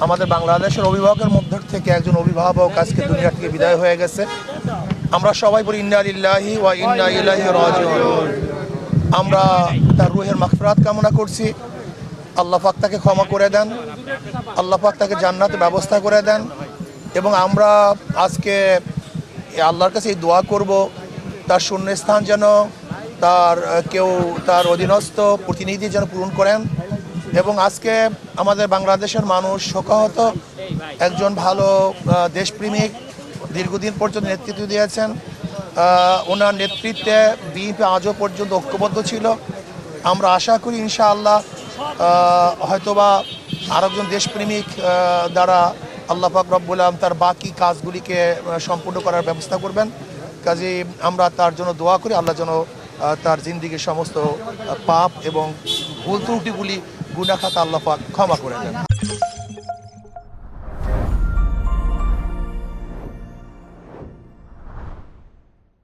আমাদের বাংলাদেশের অভিভাবকের মধ্যে থেকে একজন অভিভাবক আজকে দুনিয়া থেকে বিদায় হয়ে গেছে। আমরা সবাই বলি ইন্না লিল্লাহি ওয়া ইন্না ইলাইহি রাজিউন। আমরা তার রূহের মাগফিরাত কামনা করছি। আল্লাহ পাক তাকে ক্ষমা করে দেন, আল্লাহ পাক তাকে জান্নাতের ব্যবস্থা করে দেন। এবং আমরা আজকে আল্লাহর কাছে এই দোয়া করব, তার শূন্যস্থান যেন তার অধীনস্থ প্রতিনিধি যেন পূরণ করেন। এবং আজকে আমাদের বাংলাদেশের মানুষ শোকাহত, একজন ভালো দেশপ্রেমিক দীর্ঘদিন পর্যন্ত নেতৃত্ব দিয়েছেন। ওনার নেতৃত্বে বিএনপি আজও পর্যন্ত ঐক্যবদ্ধ ছিল। আমরা আশা করি ইনশাআল্লাহ হয়তোবা আরেকজন দেশপ্রেমিক দ্বারা আল্লাহ পাক রব্বুল আলামিন তার বাকি কাজগুলিকে সম্পূর্ণ করার ব্যবস্থা করবেন। কাজেই আমরা তার জন্য দোয়া করি, আল্লাহ যেন তার জিন্দিগির সমস্ত পাপ এবং ভুল ত্রুটিগুলি গুনাহ খাতা আল্লাহ পাক ক্ষমা করে দেন।